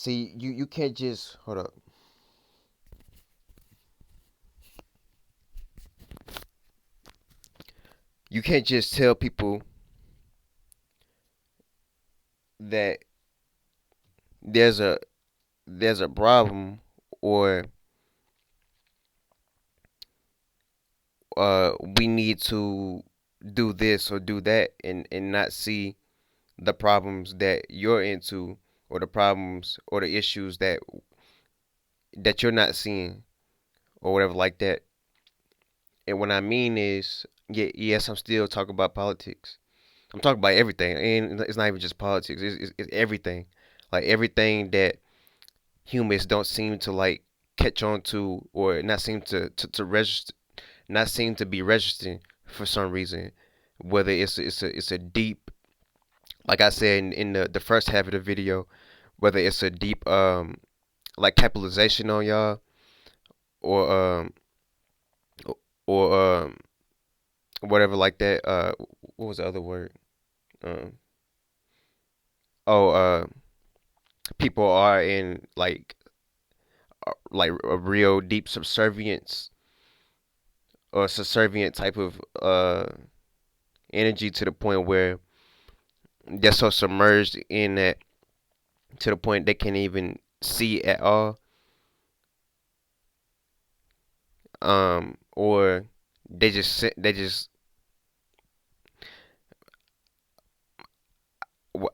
See, you can't just hold up. You can't just tell people that there's a there's a problem, or we need to do this or do that, and not see the problems that you're into, or the problems or the issues that you're not seeing, or whatever like that. And what I mean is, yeah, yes, I'm still talking about politics. I'm talking about everything, and it's not even just politics. It's everything, like everything that humans don't seem to like catch on to, or not seem to register, not seem to be registering for some reason. Whether it's a deep, like I said in the first half of the video, whether it's a deep like capitalization on y'all, or or whatever like that. What was the other word? Um, oh, people are in like a real deep subservience, or subservient type of energy, to the point where they're so submerged in that, to the point they can't even see at all. Or they just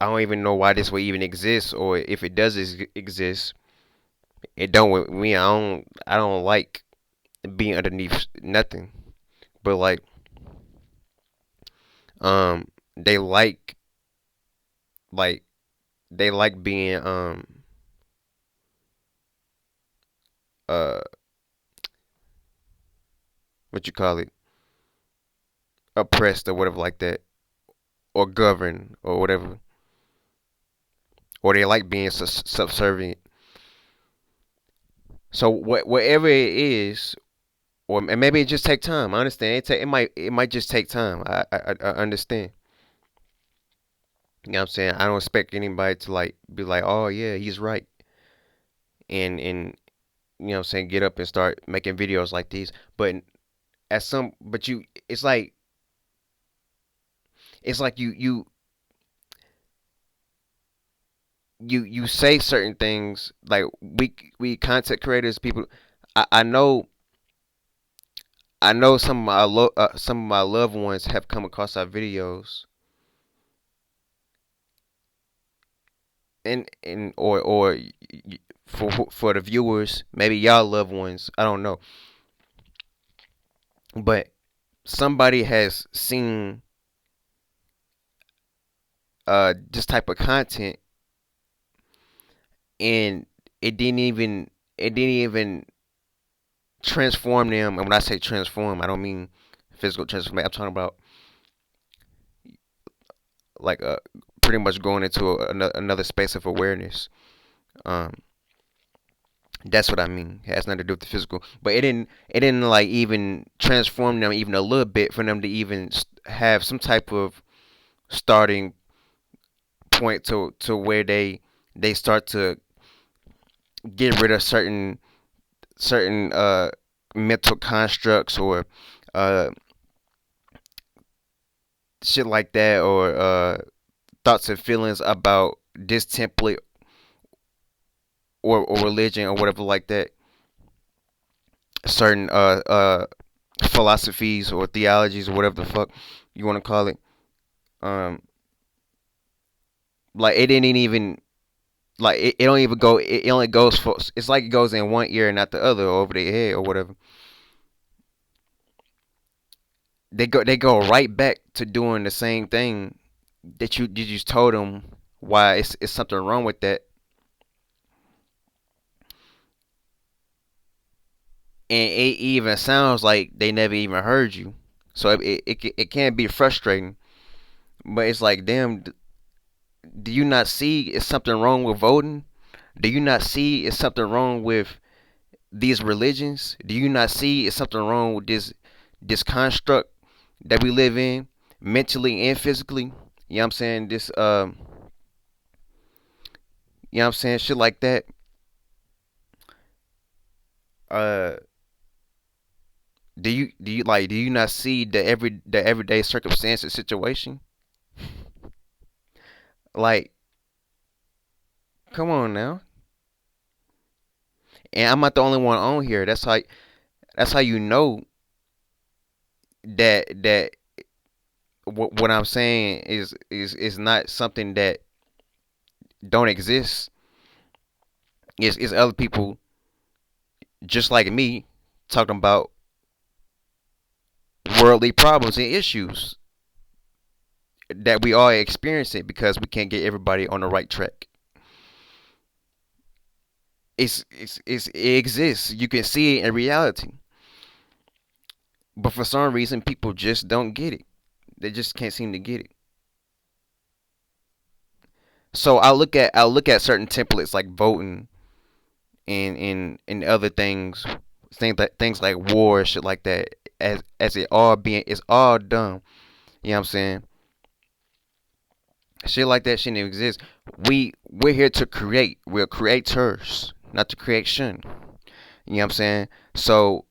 I don't even know why this would even exist, or if it does exist, it don't with me. I don't like being underneath nothing. But like, they like they like being uh what you call it, oppressed or whatever like that, or governed or whatever, or they like being subservient. So whatever it is, or and maybe it just take time. I understand. It might just take time. I understand. You know what I'm saying? I don't expect anybody to like be like, oh yeah, he's right, and you know what I'm saying, get up and start making videos like these. But but it's like you say certain things, like we content creators, people. I know some of my loved ones have come across our videos, and or for the viewers, maybe y'all loved ones, I don't know, but somebody has seen this type of content, and it didn't even transform them. And when I say transform, I don't mean physical transformation. I'm talking about like pretty much going into another space of awareness. Um, that's what I mean. It has nothing to do with the physical, but it didn't like even transform them even a little bit for them to even have some type of starting point to where they start to get rid of certain mental constructs, or uh shit like that, or thoughts and feelings about this template, or religion, or whatever like that. Certain philosophies or theologies, or whatever the fuck you want to call it. Um, like it didn't even like it don't even go. It only goes for. It's like it goes in one ear and not the other, or over their head or whatever. They go right back to doing the same thing that you just told them why it's something wrong with that, and it even sounds like they never even heard you. So it can be frustrating, but it's like, damn, do you not see is something wrong with voting? Do you not see is something wrong with these religions? Do you not see is something wrong with this construct that we live in, mentally and physically? You know what I'm saying? You know what I'm saying? Shit like that. Uh, do you not see the everyday circumstances situation? Like, come on now. And I'm not the only one on here. That's how you know that what I'm saying is not something that don't exist. It's other people just like me talking about worldly problems and issues that we are experiencing because we can't get everybody on the right track. It exists. You can see it in reality, but for some reason, people just don't get it. They just can't seem to get it. So I look at certain templates like voting and other things like war, shit like that, as it all being it's all dumb. You know what I'm saying? Shit like that shouldn't exist. We're here to create. We're creators, not to creation. You know what I'm saying? So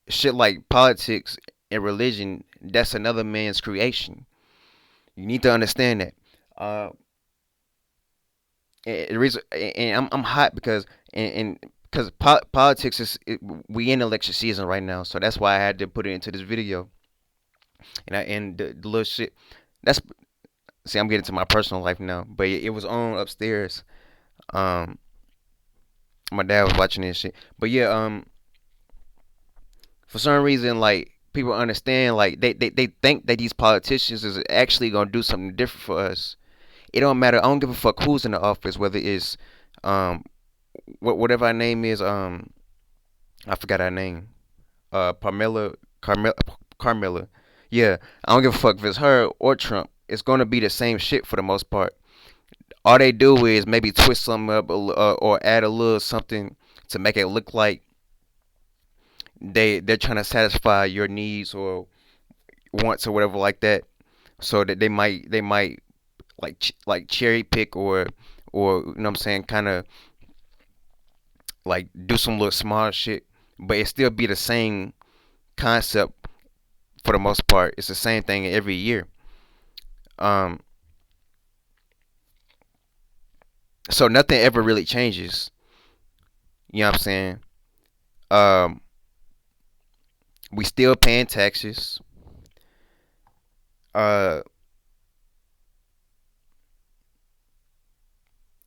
shit like politics and religion, that's another man's creation. You need to understand that. Uh, and the reason, and I'm hot and because politics we in election season right now, so that's why I had to put it into this video. And the little shit. That's see, I'm getting to my personal life now, but it was on upstairs. Um, my dad was watching this shit, but yeah, for some reason, like people understand, like they think that these politicians is actually gonna do something different for us. It don't matter. I don't give a fuck who's in the office, whether it's um whatever our name is. I forgot our name. Carmela, Carmela. Yeah, I don't give a fuck if it's her or Trump. It's gonna be the same shit for the most part. All they do is maybe twist something up or add a little something to make it look like they're trying to satisfy your needs or wants or whatever like that. So that they might like cherry pick or you know what I'm saying, kind of like do some little small shit, but it still be the same concept for the most part. It's the same thing every year. Um, so nothing ever really changes. You know what I'm saying? Um, we still paying taxes. Uh,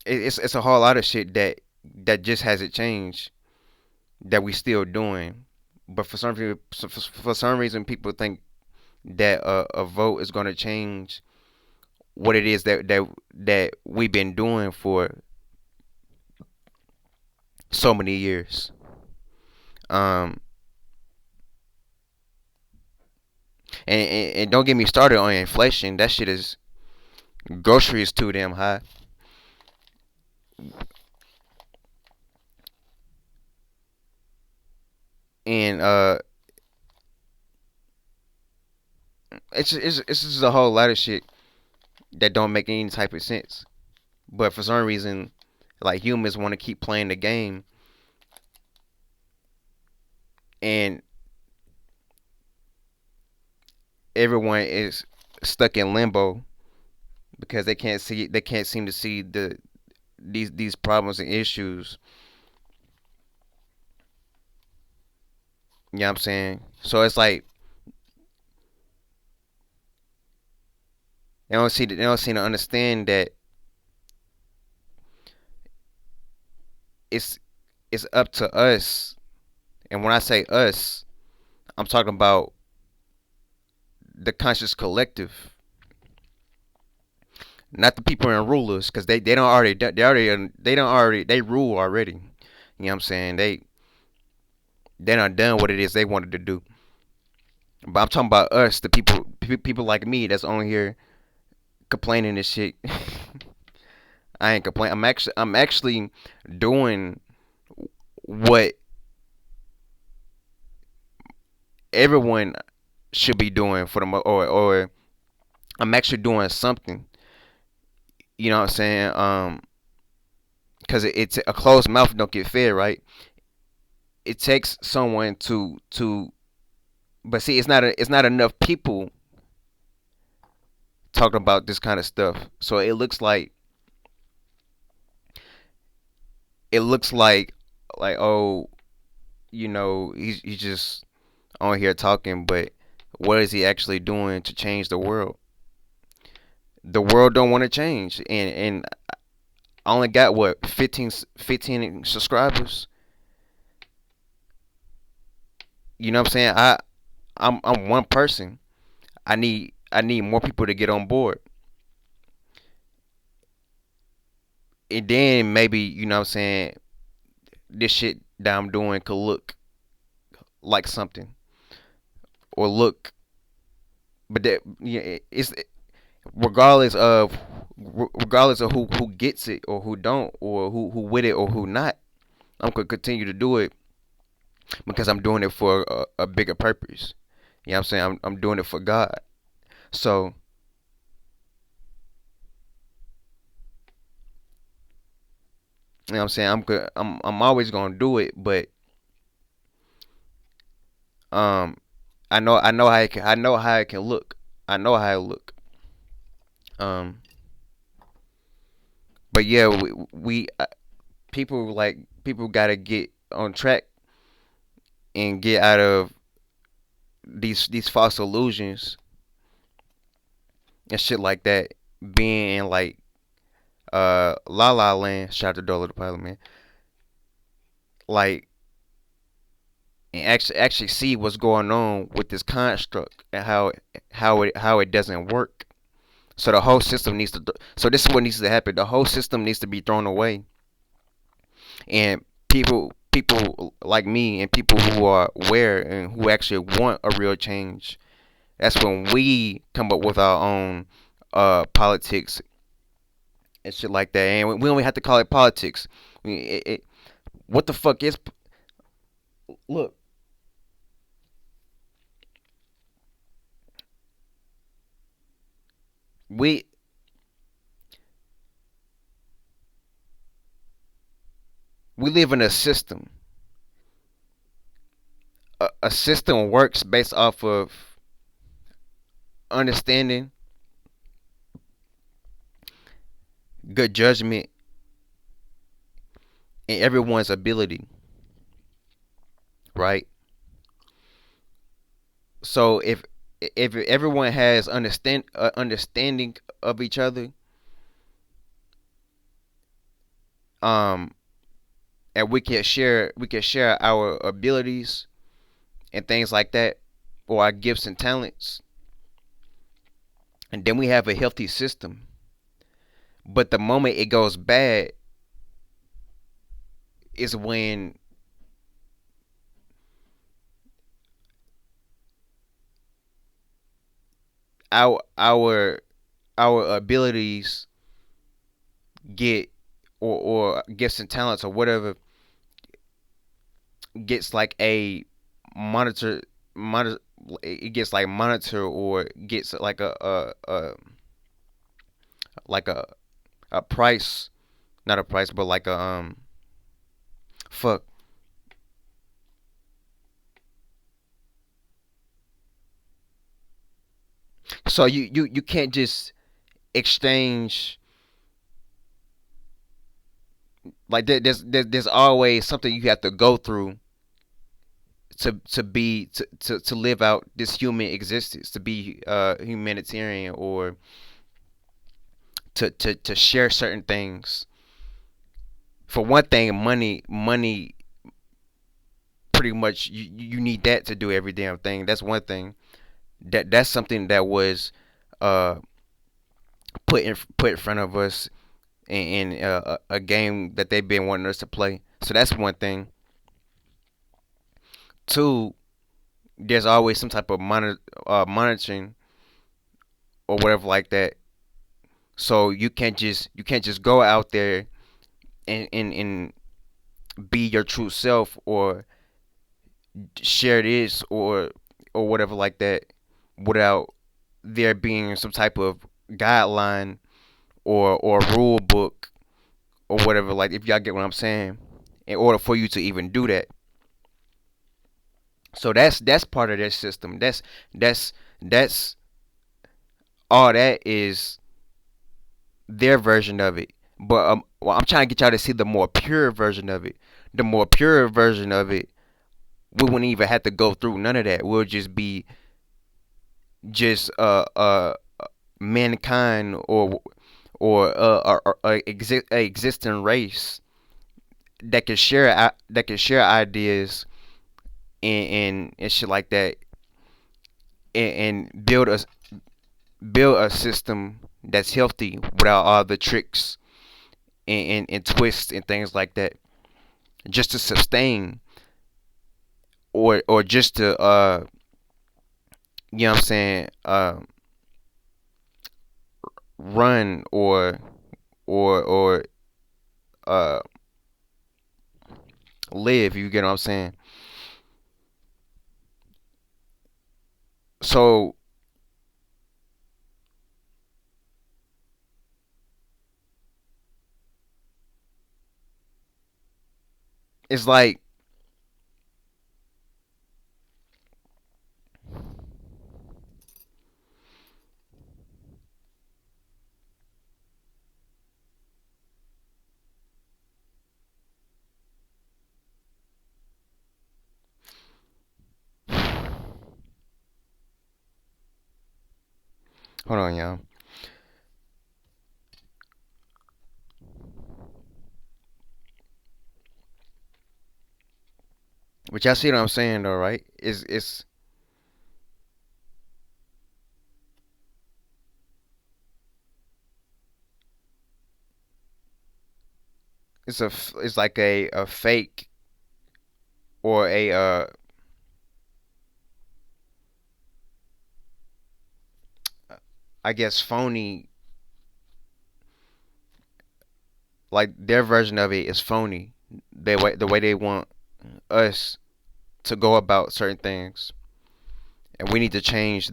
it's a whole lot of shit that just hasn't changed that we still doing. But for some reason, people think that a vote is gonna change what it is that we've been doing for so many years. Um, and don't get me started on inflation. That shit is groceries too damn high. And it's just a whole lot of shit that don't make any type of sense. But for some reason, like humans want to keep playing the game, and everyone is stuck in limbo because they can't seem to see these problems and issues. You know what I'm saying? So it's like they don't seem to understand that it's it's up to us. And when I say us, I'm talking about the conscious collective, not the people in rulers, because they don't already they don't already they rule already. You know what I'm saying? They not done what it is they wanted to do. But I'm talking about us, the people like me that's on here complaining and shit. I ain't complaining. I'm actually doing what everyone should be doing for the or I'm actually doing something. You know what I'm saying? because it's a closed mouth don't get fed, right? It takes someone to, but see, it's not enough people talking about this kind of stuff. So it looks like oh, he's just on here talking, but what is he actually doing to change the world? The world don't want to change, and I only got what 15 subscribers. You know what I'm saying? I'm one person. I need more people to get on board, and then maybe what I'm saying, this shit that I'm doing could look like something or look, but that yeah, it's regardless of who gets it or who don't or who with it or who not. I'm gonna continue to do it because I'm doing it for a bigger purpose. You know what I'm saying? I'm doing it for God. So you know what I'm saying? I'm good. I'm always gonna do it, but um, I know how it can look. I know how it look. Um, but yeah, we people people gotta get on track and get out of these false illusions and shit like that. Being in like La La Land, shout out to Dolo the Pilot Man. Like and actually see what's going on with this construct and how it doesn't work. So the whole system needs to. So this is what needs to happen. The whole system needs to be thrown away, and people like me and people who are aware and who actually want a real change. That's when we come up with our own politics and shit like that. And we don't even have to call it politics. I mean, what the fuck is? Look, we we live in a system. A system works based off of understanding, good judgment, and everyone's ability, right? So if everyone has understanding of each other, um, and we can share our abilities and things like that, or our gifts and talents, and then we have a healthy system. But the moment it goes bad is when our our our abilities get or gifts and talents or whatever gets like a monitor monitor it gets like monitor or gets like a price, not a price but like a fuck. So you can't just exchange like there's always something you have to go through to live out this human existence, to be humanitarian or to share certain things. For one thing, money pretty much you need that to do every damn thing. That's one thing. That's something that was uh put in front of us in a game that they've been wanting us to play. So that's one thing. Two, there's always some type of monitoring or whatever like that. So you can't just go out there and be your true self or share this or whatever like that without there being some type of guideline or rule book or whatever. Like if y'all get what I'm saying, in order for you to even do that. So that's part of their system. That's that's all that is their version of it. But well, I'm trying to get y'all to see the more pure version of it. The more pure version of it, we wouldn't even have to go through none of that. We'll just be just mankind or a existing race that can share ideas and shit like that and build a system that's healthy without all the tricks and twists and things like that, just to sustain or just to you know what I'm saying, run or uh live. You get what I'm saying? So it's like, hold on, y'all. But y'all see what I'm saying, though, right? It's like a fake or a I guess phony, like their version of it is phony. The way they want us to go about certain things, and we need to change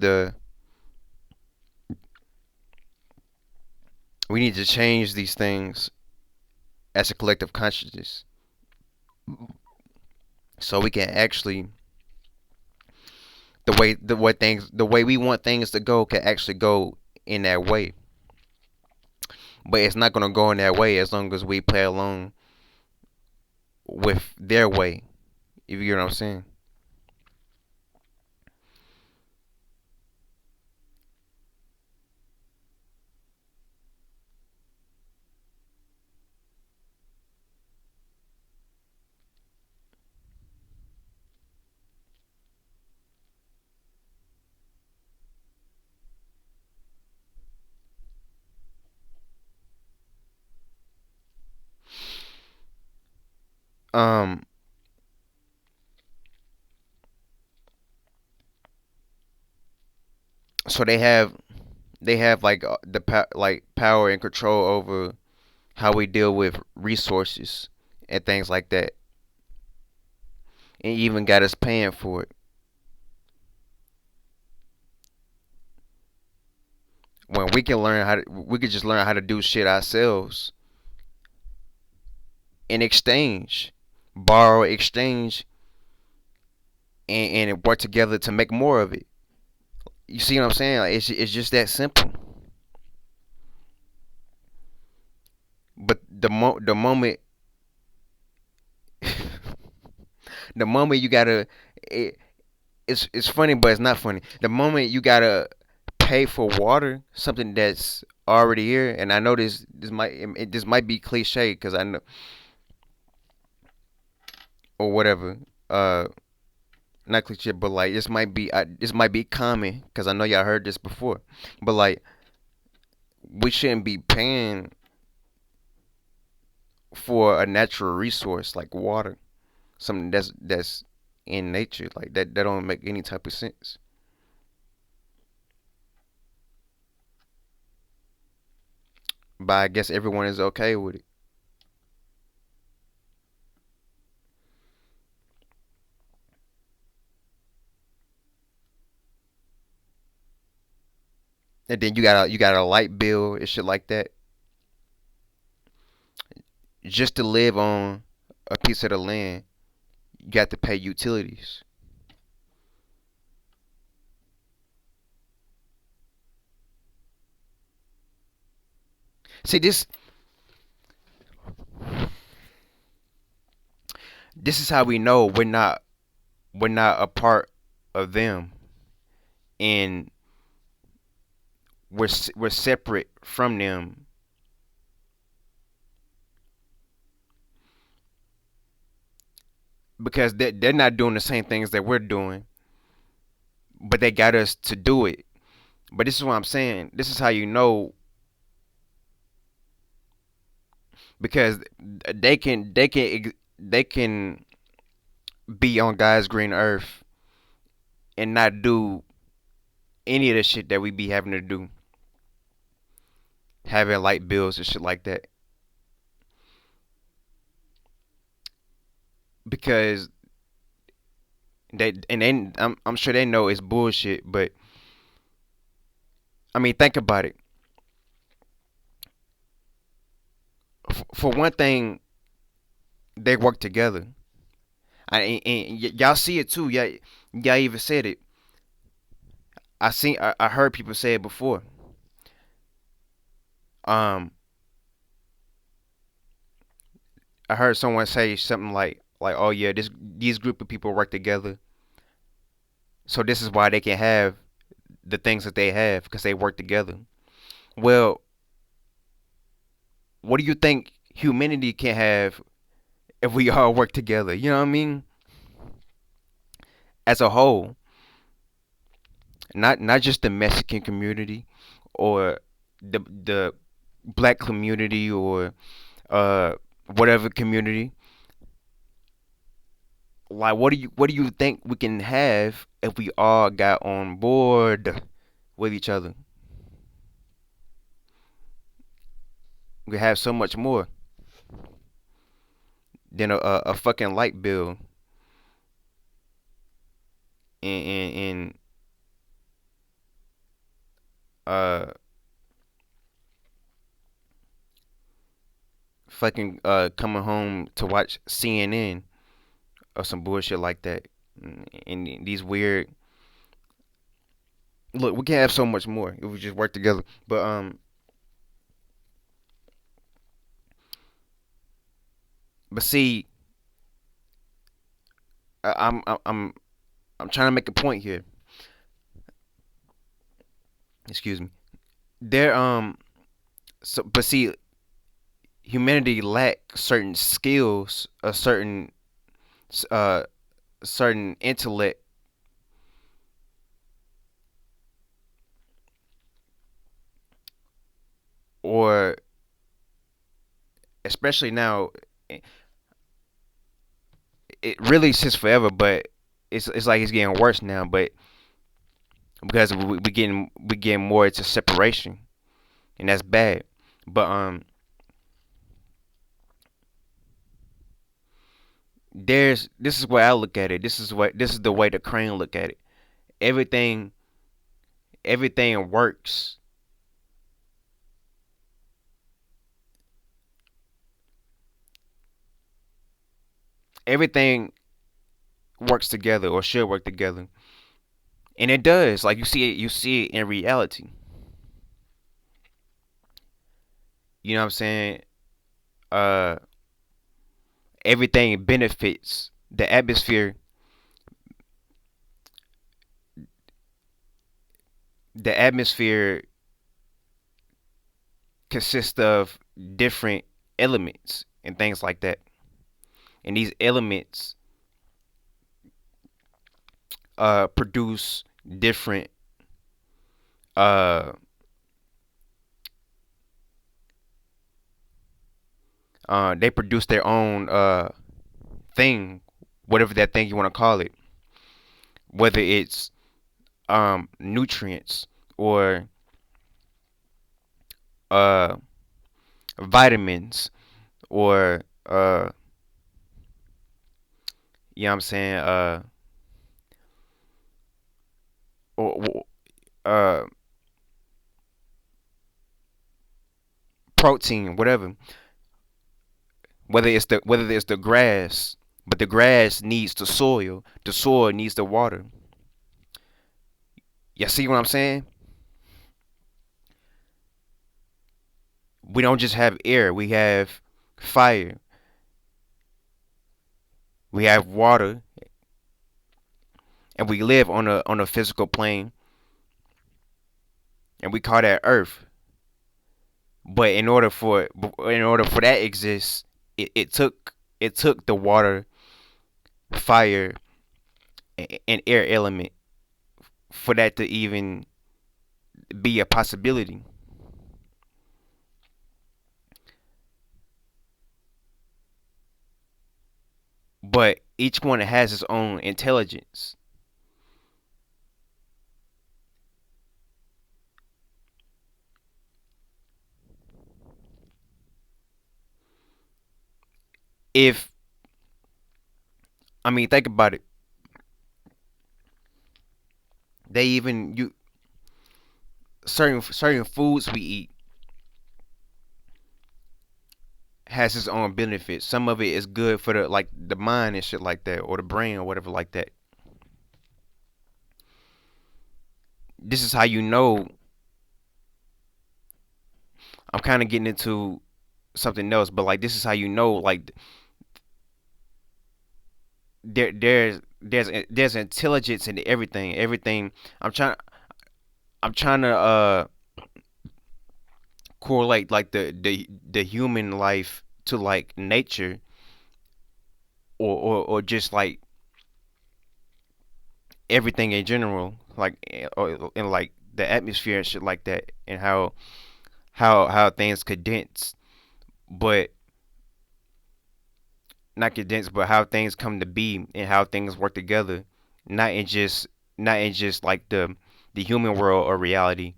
these things as a collective consciousness, so we can actually the way we want things to go can actually go in that way. But it's not gonna go in that way as long as we play along with their way. If you get what I'm saying. Um. So they have like like power and control over how we deal with resources and things like that, and even got us paying for it. When we could just learn how to do shit ourselves in exchange, borrow, exchange, and work together to make more of it. You see what I'm saying? Like it's just that simple. But the moment the moment you gotta it, it's funny, but it's not funny. The moment you gotta pay for water, something that's already here, and I know this might be cliche because I know or whatever. Not cliche, but like this might be common because I know y'all heard this before. But like we shouldn't be paying for a natural resource like water, something that's in nature like that. That don't make any type of sense. But I guess everyone is okay with it. And then you got a light bill and shit like that. just to live on a piece of the land, you got to pay utilities. See, this is how we know we're not a part of them, and we're separate from them because they're not doing the same things that we're doing, but they got us to do it. But this is what I'm saying. This is how you know, because they can be on God's green earth and not do any of the shit that we be having to do, having light bills and shit like that. Because I'm sure they know it's bullshit, but I mean, think about it. For one thing, they work together. And y'all see it too. Y'all even said it. I heard people say it before. Um, I heard someone say something like, oh yeah, these group of people work together, so this is why they can have the things that they have because they work together. Well, what do you think humanity can have if we all work together? You know what I mean? As a whole, not just the Mexican community or the black community or uh whatever community. Like, what do you think we can have if we all got on board with each other? We have so much more than a fucking light bill and uh fucking coming home to watch CNN or some bullshit like that. And these weird look, we can have so much more if we just work together. But see, I'm trying to make a point here. Excuse me. There so but see, humanity lack certain skills, a uh certain intellect, or especially now, it really since forever, but it's like it's getting worse now. But because we getting more into separation, and that's bad. But there's this is where I look at it. This is the way the crane look at it. Everything everything works. Everything works together or should work together, and it does. Like you see it in reality. You know what I'm saying? Uh, Everything benefits the atmosphere. The atmosphere consists of different elements and things like that. And these elements produce different uh they produce their own thing, whatever that thing you want to call it, whether it's nutrients or uh vitamins or you know what I'm saying, or protein, whatever. Whether it's the grass, but the grass needs the soil needs the water. You see what I'm saying? We don't just have air, we have fire, we have water, and we live on a physical plane, and we call that earth. But in order for that exists, it took the water, fire, and air element for that to even be a possibility. But each one has its own intelligence. If I mean, think about it. They even you certain foods we eat has its own benefits. Some of it is good for the mind and shit like that, or the brain or whatever like that. This is how you know. I'm kind of getting into something else, but like this is how you know. Like there's intelligence in everything. Everything. I'm trying. I'm trying to correlate like the human life to like nature, or just like everything in general, like or in like the atmosphere and shit like that, and how things condense, but not condense, but how things come to be and how things work together, not in just not in just like the human world or reality,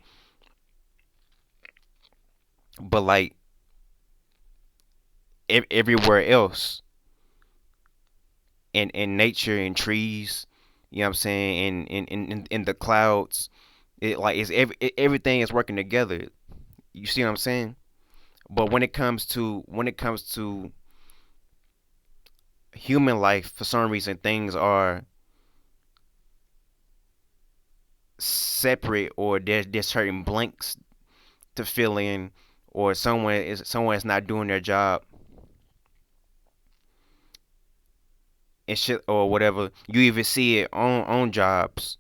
but like everywhere else, in nature and trees. You know what I'm saying? In the clouds, everything is working together. You see what I'm saying? But when it comes to human life, for some reason things are separate, or there's certain blanks to fill in, or someone is not doing their job and shit or whatever. You even see it on jobs.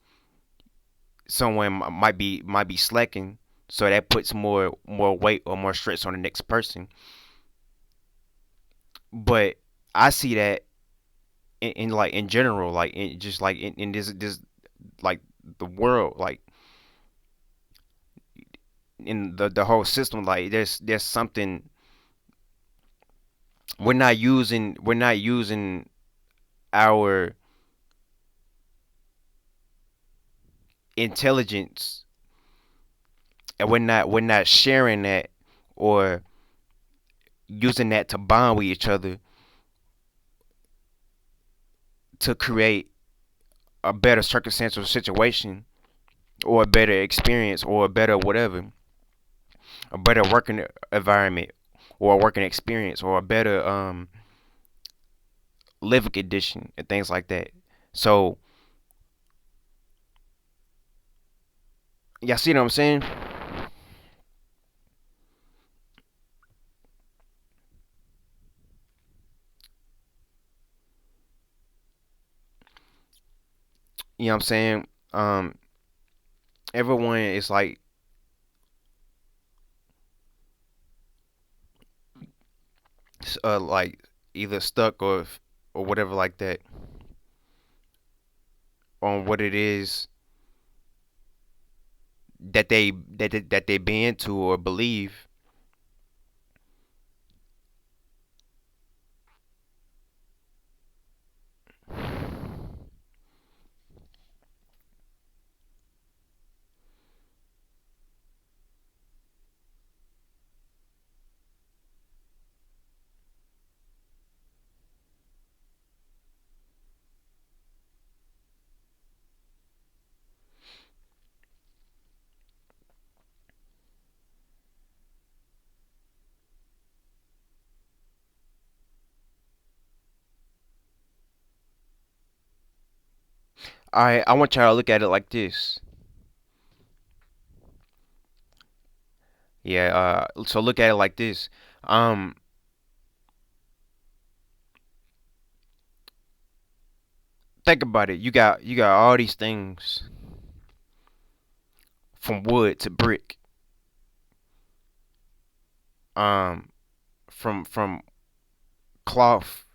Someone might be slacking, so that puts more weight or more stress on the next person. But I see that in like in general, like in just like in this like the world, like in the whole system, like there's something we're not using our intelligence, and we're not sharing that, or using that to bond with each other to create a better circumstantial situation, or a better experience, or a better whatever, a better working environment, or a working experience, or a better living condition and things like that. So y'all see what I'm saying? You know what I'm saying? Um, everyone is like either stuck or whatever like that on what it is that they be into or believe. I want y'all to look at it like this. Yeah, so look at it like this. Um, think about it. You got all these things from wood to brick, um, from cloth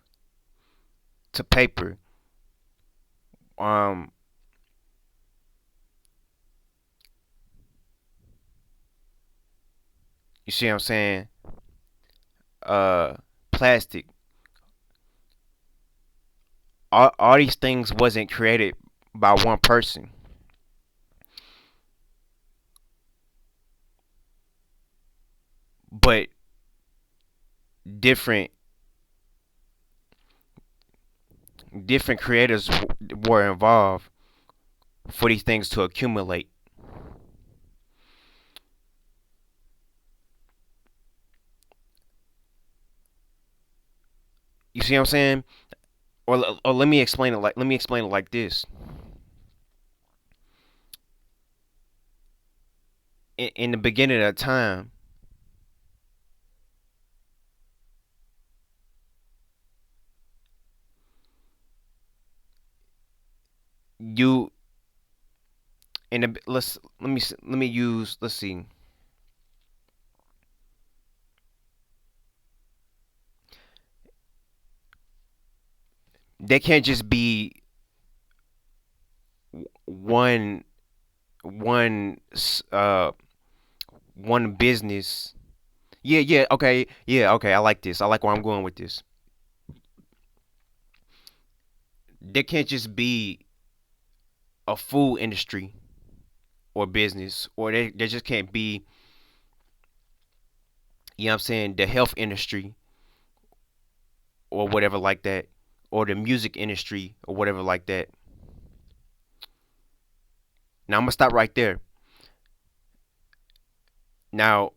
to paper. Um, you see what I'm saying? Plastic. All these things wasn't created by one person, but different different creators were involved for these things to accumulate. You see what I'm saying? Or let me explain it like this. In the beginning of time, you in the let me use let's see. They can't just be one one one business. Yeah, okay. I like this. I like where I'm going with this. There can't just be a food industry or business, or there just can't be, you know what I'm saying, the health industry or whatever like that, or the music industry or whatever like that. Now I'm gonna stop right there. Now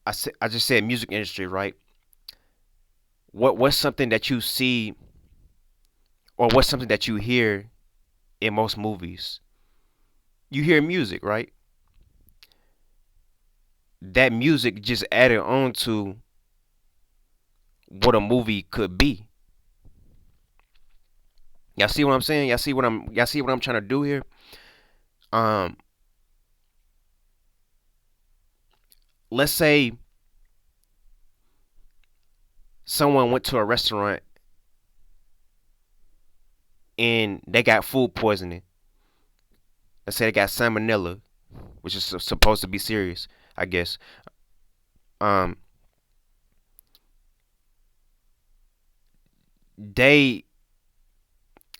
I just said music industry, right? What's something that you see or what's something that you hear in most movies? You hear music, right? That music just added on to what a movie could be. Y'all see what I'm saying? Y'all see what I'm trying to do here? Um, let's say someone went to a restaurant and they got food poisoning. Let's say they got salmonella, which is supposed to be serious, I guess. Um, they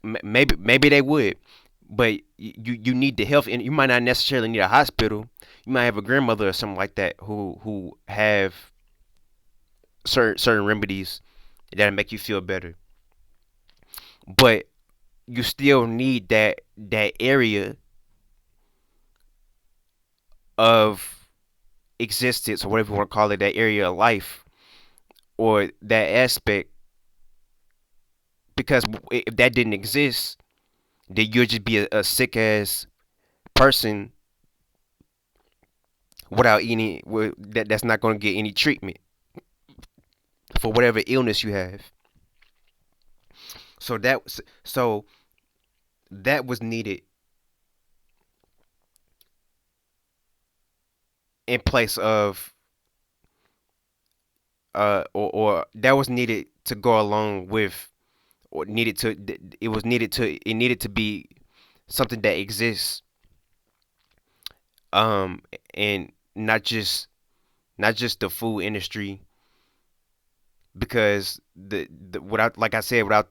maybe they would, but you need the health, and you might not necessarily need a hospital. You might have a grandmother or something like that who have certain remedies that make you feel better. But you still need that area of existence or whatever you want to call it, that area of life or that aspect, because if that didn't exist, then you'll just be a sick ass person without any that's not going to get any treatment for whatever illness you have. So that was needed in place of or that was needed to go along with or needed to it needed to be something that exists, um and not just the food industry, because the without, like I said, without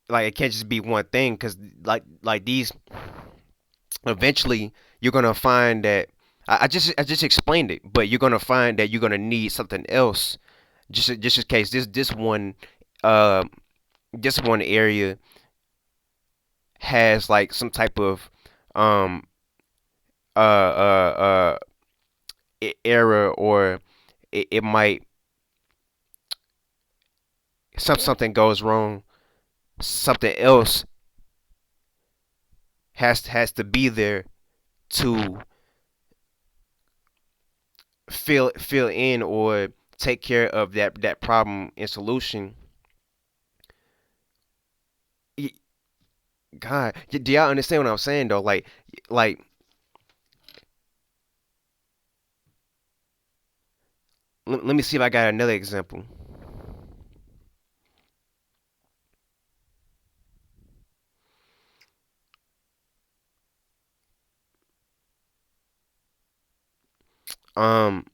like it can't just be one thing, because like these eventually you're gonna find that I just explained it, but you're gonna find that you're gonna need something else, just in case uh this one area has like some type of um uh error, or it might something goes wrong something else has to be there to fill in or take care of that problem and solution. Y- God, do y'all understand what I'm saying though? Like let me see if I got another example. Um,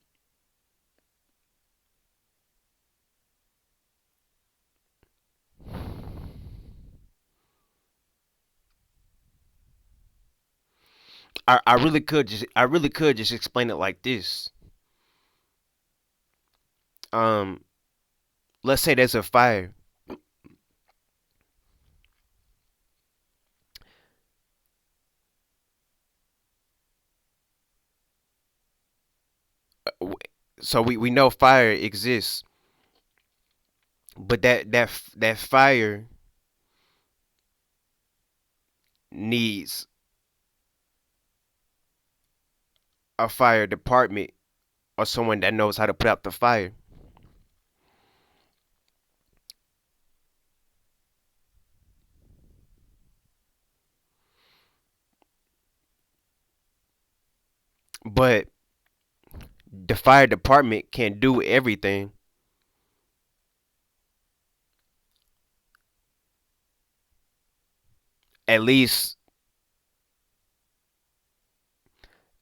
I really could just explain it like this. Um, let's say there's a fire. W- So we know fire exists, but that fire needs a fire department or someone that knows how to put out the fire. But the fire department can't do everything. At least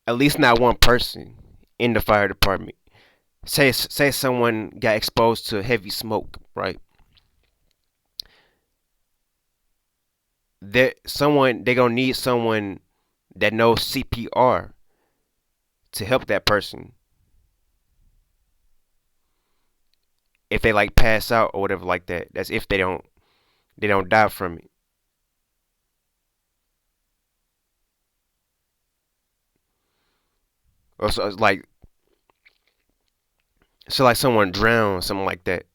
at least not one person in the fire department. Say someone got exposed to heavy smoke, right? They gonna need someone that knows CPR to help that person if they like pass out or whatever like that. That's if they don't die from it. Or so it's like someone drowned, something like that.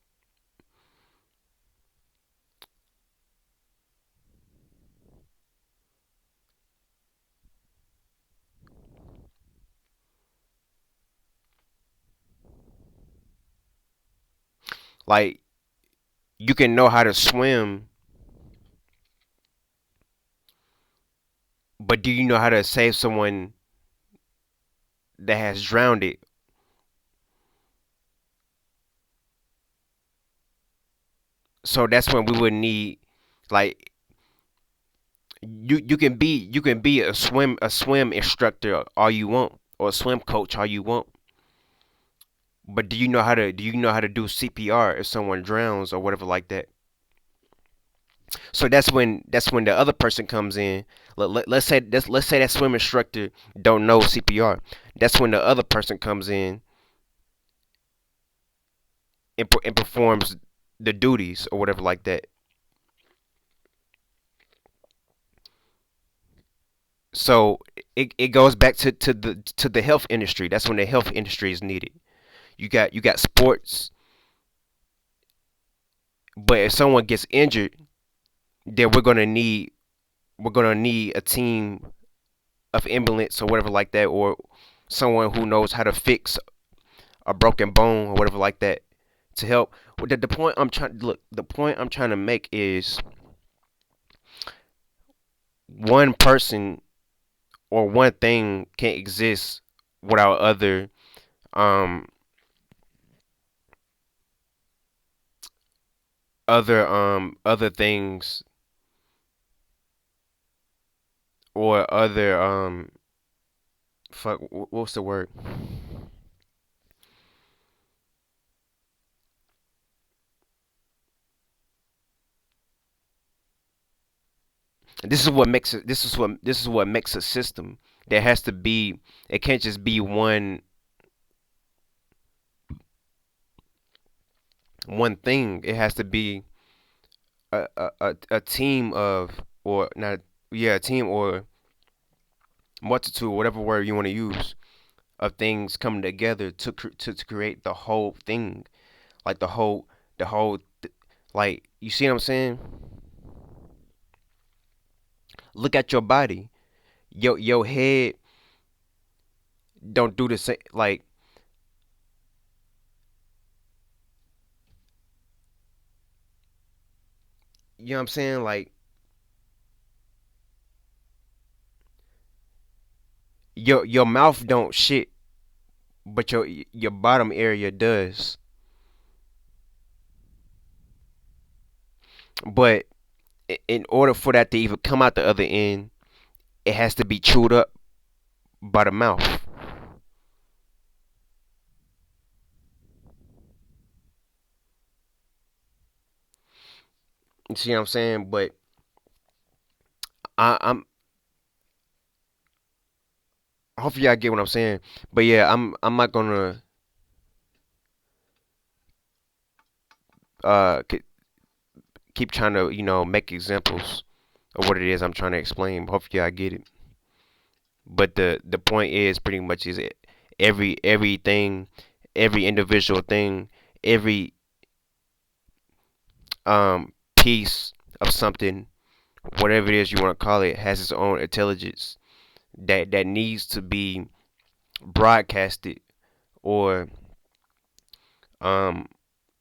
Like you can know how to swim, but do you know how to save someone that has drowned it? So that's when we would need like you can be a swim instructor all you want or a swim coach all you want. But do you know how to do CPR if someone drowns or whatever like that? So that's when the other person comes in. Let's say that swim instructor don't know CPR. That's when the other person comes in and performs the duties or whatever like that. So it goes back to the health industry. That's when the health industry is needed. You got sports, but if someone gets injured, then we're gonna need a team of ambulance or whatever like that, or someone who knows how to fix a broken bone or whatever like that to help. The point I'm trying look the point I'm trying to make is one person or one thing can't exist without um other things or other what's the word. This is what makes a system. There has to be it can't just be one thing. It has to be a team of or not yeah a team or multitude whatever word you want to use of things coming together to create the whole thing like the whole like you see what I'm saying. Look at your body. Your head don't do the same. Like, you know what I'm saying? Like, your mouth don't shit, but your bottom area does. But in order for that to even come out the other end, it has to be chewed up by the mouth. You see what I'm saying? But I'm hopefully I get what I'm saying. But yeah, I'm not gonna k- keep trying to make examples of what it is I'm trying to explain. Hopefully I get it. But the point is pretty much is it everything, every individual thing, every piece of something, whatever it is you want to call it, has its own intelligence that needs to be broadcasted or um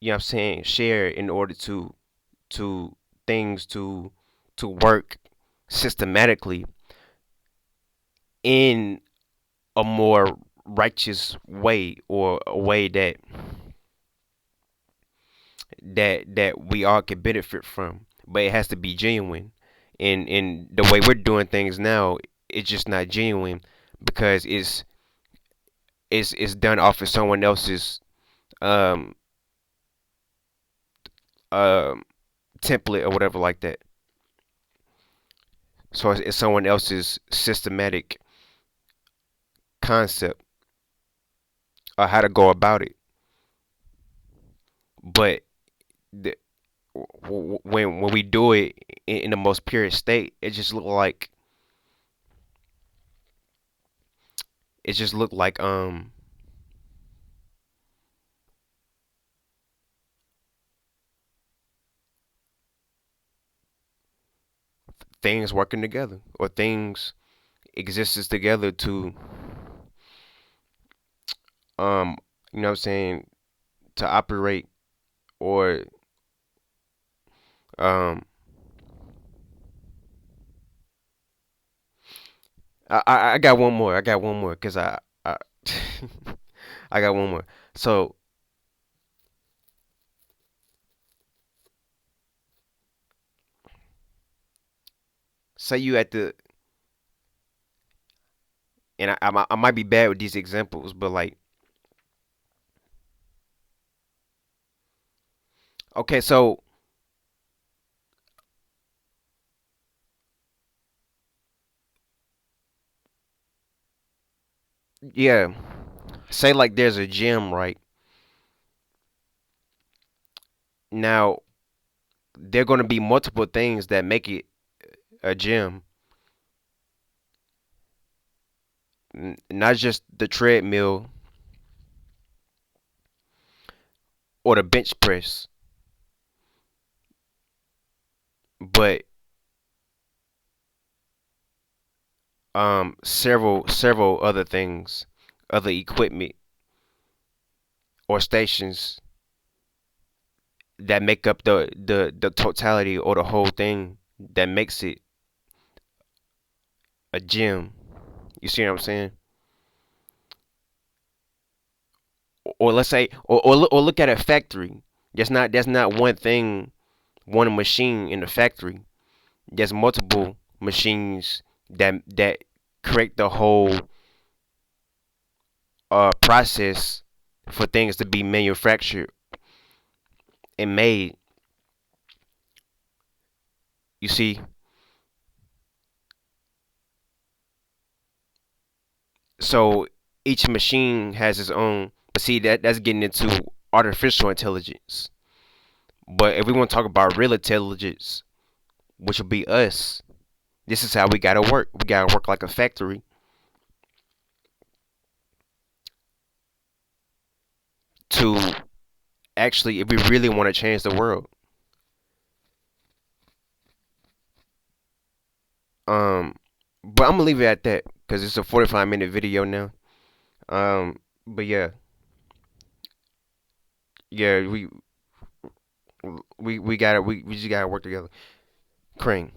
you know what I'm saying, shared in order to things to work systematically in a more righteous way, or a way that we all can benefit from. But it has to be genuine. And the way we're doing things now, it's just not genuine because it's done off of someone else's um um template or whatever like that. So it's someone else's systematic concept of how to go about it. But the, when we do it in the most pure state, it just looked like things working together, or things exists together to um you know what I'm saying, to operate, or um I got one more. I got one more because I I got one more. So say you at the and I might be bad with these examples, but like, okay, so yeah, say like there's a gym, right? Now there are going to be multiple things that make it a gym, not just the treadmill or the bench press, but several other things, other equipment or stations that make up the totality or the whole thing that makes it a gym. You see what I'm saying? Or let's say, or look at a factory. That's not one thing, one machine in the factory. There's multiple machines that create the whole process for things to be manufactured and made. You see, so each machine has its own. But see, that's getting into artificial intelligence. But if we want to talk about real intelligence, which will be us, this is how we gotta work. We gotta work like a factory to actually, if we really want to change the world, Um, but I'm gonna leave it at that because it's a 45-minute video now. But yeah, yeah, we just gotta work together. Crane.